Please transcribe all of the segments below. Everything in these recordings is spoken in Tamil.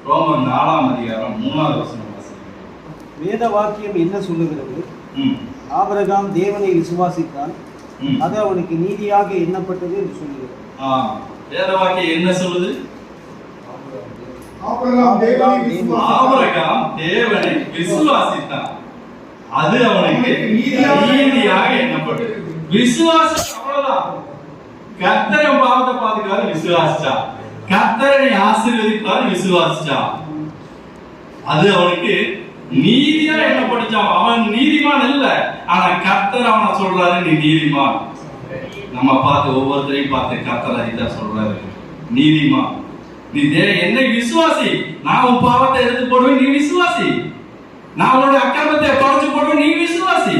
ரோமர் 4ஆம் அதிகாரம் 3வது வசனம். வேத வாக்கியம் என்ன சொல்லுகிறது? ஆபிரகாம் தேவனை விசுவாசித்தான், அது அவனுக்கு நீதியாக எண்ணப்பட்டது என்று சொல்லுகிறது. வேத வாக்கியம் என்ன சொல்லுது? ஆபிரகாம் தேவனை விசுவாசித்தான், அது அவனுக்கு நீதியாக எண்ணப்பட்டது. விசுவாசம் அவ்வளவுதான். கர்த்தரை பாவத்தை பாதுகாத்து விசுவாசிச்சா, கர்த்தரை ஆசீர்வதிப்பார் விசுவாசிச்சா, அது அவனுக்கு நீதியா எண்ணப்பட்டுச்சான். அவன் நீதிமான் இல்ல, ஆனா கர்த்தர் அவனை சொல்றாரு நீ நீதிமான். நம்ம பார்த்து ஒவ்வொருத்தரையும் பார்த்து கர்த்தர் இதான் சொல்றாரு, நீதிமான். நீ என்னை விசுவாசி, நான் உன் பாவத்தை எடுத்து போடுவேன், நீ விசுவாசி. நான் உன்னோட அக்கிரமத்தை தொடச்சு போடுவேன், நீ விசுவாசி.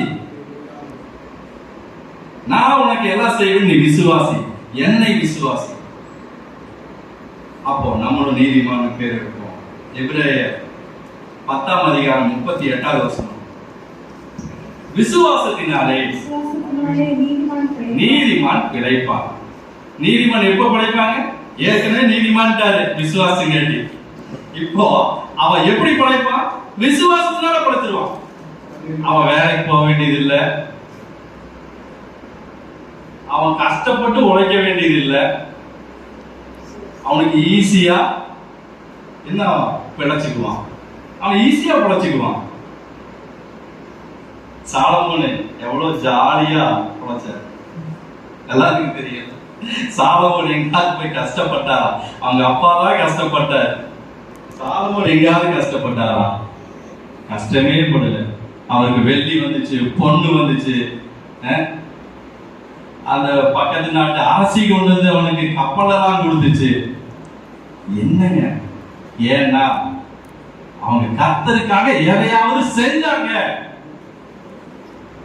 நான் உனக்கு எல்லாம் செய்வேன், நீ விசுவாசி, என்னை விசுவாசி. அப்போ நம்மளும் நீதிமான பேர் எடுப்போம். எபிரேயர் 10ஆம் அதிகாரம் 38வது வசனம். விசுவாசத்தினாலே நீதிமான் பிழைப்பான். நீதிமான் எப்போ பிழைப்பாங்க? ஏற்கனவே நீதிமான்ட்டாரு விசுவாசம் கேட்டு. இப்போ அவன் எப்படி பிழைப்பான்? விசுவாசத்தினால பிழைச்சிருவான். அவன் வேலைக்கு போக வேண்டியது இல்ல, அவன் கஷ்டப்பட்டு உழைக்க வேண்டியது இல்ல, அவனுக்கு ஈஸியா என்ன பிழைச்சுக்குவான், அவன் ஈஸியா பிழைச்சுக்குவான். சாலமோன் எவ்வளவு ஜாலியா பிழைச்சார் எல்லாருக்கும் தெரியும். சாலமோன் எங்காவது போய் கஷ்டப்பட்டாரா? அவங்க அப்பா தான் கஷ்டப்பட்டார். சாலமோன் எங்காவது கஷ்டப்பட்டாரா? கஷ்டமே படல. அவருக்கு வெள்ளி வந்துச்சு, பொண்ணு வந்துச்சு, அந்த பக்கத்து நாட்டு அரசி கொண்டு வந்து அவனுக்கு கப்பலெல்லாம் கொடுத்துச்சு. என்னங்க? ஏன்னா அவங்க கர்த்தருக்காக எதையாவது செஞ்சாங்க,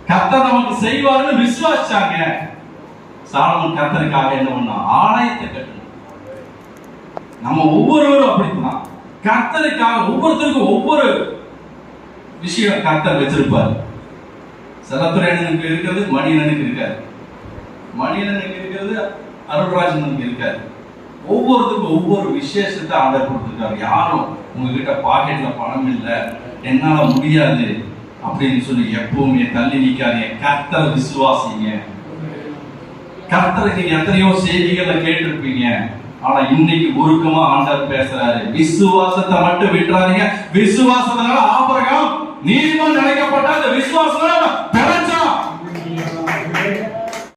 கர்த்தர் நமக்கு செய்வாருன்னு விசுவாசிச்சாங்க. சாலமோன் கர்த்தருக்காக என்ன பண்ணா? ஆலயத்தை கட்டணும். நம்ம ஒவ்வொருவரும் அப்படித்தான். கர்த்தருக்காக ஒவ்வொருத்தருக்கும் ஒவ்வொரு விஷயம் கர்த்தர் வச்சிருப்பாரு. செலத்துறையனுக்கு இருக்கிறது மணியனுக்கு இருக்காது, மணியனுக்கு இருக்கிறது அருள்ராஜனுக்கு இருக்காது. ஒவ்வொருத்தருக்கும் ஒவ்வொரு விசேஷத்தை ஆர்டர் கொடுத்துருக்காரு. யாரும் உங்ககிட்ட பாக்கெட்ல பணம் இல்லை, என்னால முடியாது அப்படின்னு சொல்லி எப்பவுமே தள்ளி நிக்காதீங்க. கர்த்தரை விசுவாசிங்க. கர்த்தருக்கு எத்தனையோ செய்திகளை கேட்டிருப்பீங்க, ஆனா இன்னைக்கு உருக்கமா ஆண்டவர் பேசுறாரு, விசுவாசத்தை மட்டும் விட்டுறாதீங்க. விசுவாசத்தினால ஆபிரகாம் நீதிமான் நினைக்கப்பட்ட அந்த விசுவாசம்